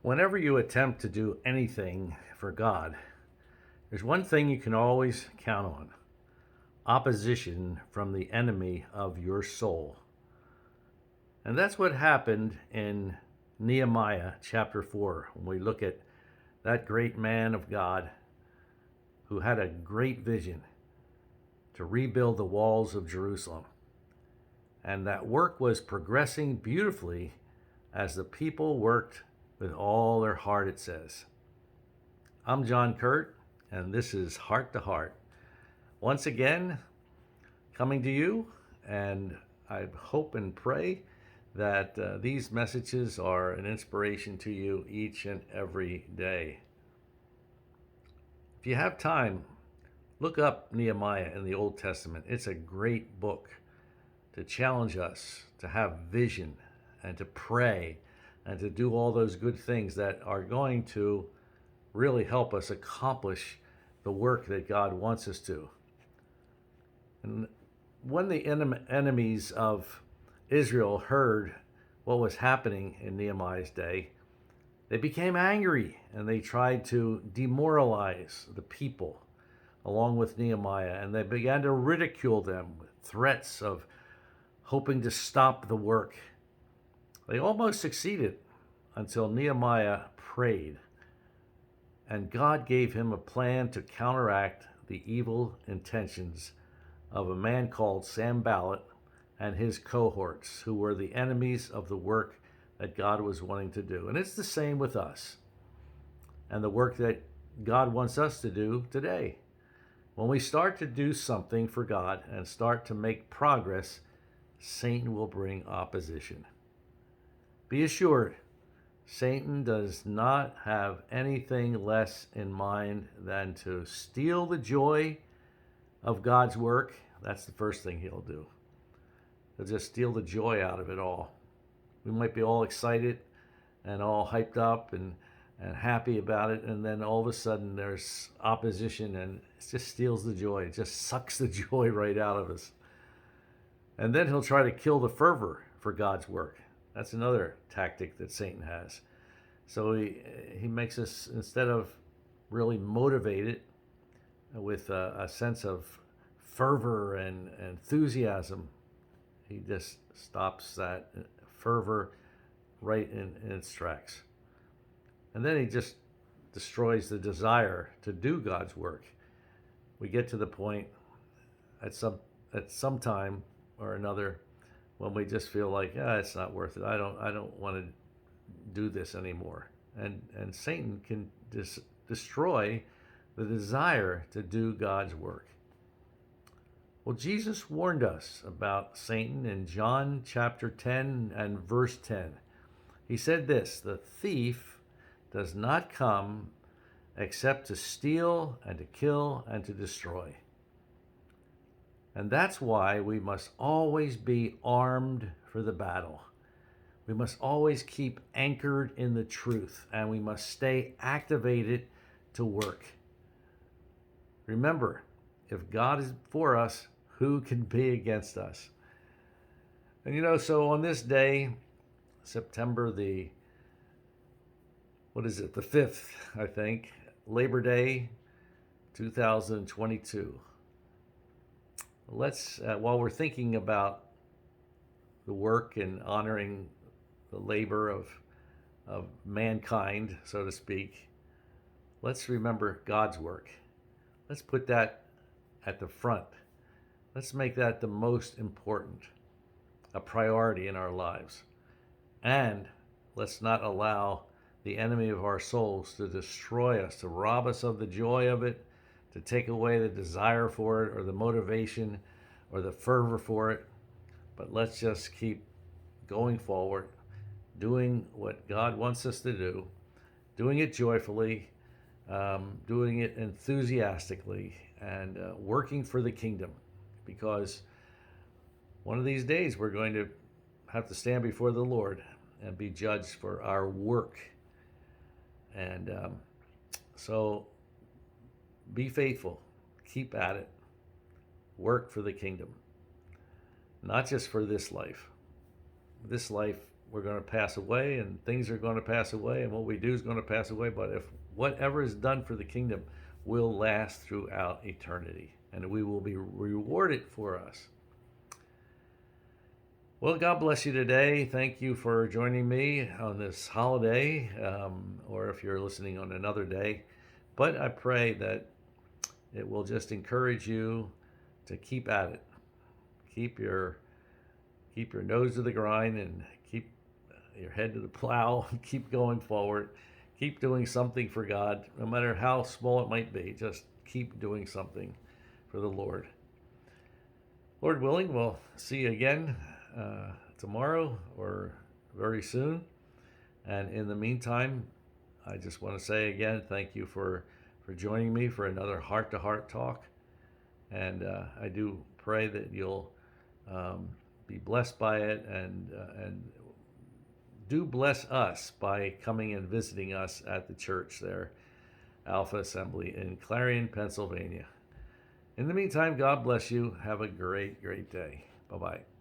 Whenever you attempt to do anything for God, there's one thing you can always count on: opposition from the enemy of your soul. And that's what happened in Nehemiah chapter 4 when we look at that great man of God who had a great vision to rebuild the walls of Jerusalem. And that work was progressing beautifully as the people worked with all their heart, it says. I'm John Kuert, and this is Heart to Heart. Once again, coming to you, and I hope and pray that these messages are an inspiration to you each and every day. If you have time, look up Nehemiah in the Old Testament. It's a great book to challenge us to have vision and to pray and to do all those good things that are going to really help us accomplish the work that God wants us to. And when the enemies of Israel heard what was happening in Nehemiah's day, they became angry and they tried to demoralize the people along with Nehemiah, and they began to ridicule them with threats of hoping to stop the work. They almost succeeded until Nehemiah prayed, and God gave him a plan to counteract the evil intentions of a man called Sanballat and his cohorts, who were the enemies of the work that God was wanting to do. And it's the same with us and the work that God wants us to do today. When we start to do something for God and start to make progress, Satan will bring opposition. Be assured, Satan does not have anything less in mind than to steal the joy of God's work. That's the first thing he'll do. He'll just steal the joy out of it all. We might be all excited and all hyped up and happy about it, and then all of a sudden there's opposition and it just steals the joy. It just sucks the joy right out of us. And then he'll try to kill the fervor for God's work. That's another tactic that Satan has. So he makes us, instead of really motivated with a sense of fervor and enthusiasm, he just stops that fervor right in its tracks. And then he just destroys the desire to do God's work. We get to the point at some time or another when we just feel like, it's not worth it. I don't want to do this anymore. And Satan can destroy the desire to do God's work. Well, Jesus warned us about Satan in John chapter 10 and verse 10. He said this: "The thief does not come except to steal and to kill and to destroy." And that's why we must always be armed for the battle. We must always keep anchored in the truth, and we must stay activated to work. Remember, if God is for us, who can be against us? And so on this day, September the 5th, I think, Labor Day 2022. Let's, while we're thinking about the work and honoring the labor of mankind, so to speak, let's remember God's work. Let's put that at the front. Let's make that the most important, a priority in our lives. And let's not allow the enemy of our souls to destroy us, to rob us of the joy of it, to take away the desire for it or the motivation or the fervor for it. But let's just keep going forward, doing what God wants us to do, doing it joyfully, doing it enthusiastically, and working for the kingdom. Because one of these days we're going to have to stand before the Lord and be judged for our work. And so be faithful, keep at it, work for the kingdom, not just for this life. This life we're going to pass away, and things are going to pass away, and what we do is going to pass away. But if whatever is done for the kingdom will last throughout eternity, and we will be rewarded for us. Well, God bless you today. Thank you for joining me on this holiday, or if you're listening on another day. But I pray that it will just encourage you to keep at it. Keep your nose to the grind and keep your head to the plow. Keep going forward. Keep doing something for God, no matter how small it might be. Just keep doing something for the Lord. Lord willing, we'll see you again tomorrow or very soon. And in the meantime, I just want to say again, thank you for joining me for another heart-to-heart talk. And I do pray that you'll be blessed by it, and do bless us by coming and visiting us at the church there, Alpha Assembly in Clarion, Pennsylvania. In the meantime, God bless you. Have a great, great day. Bye-bye.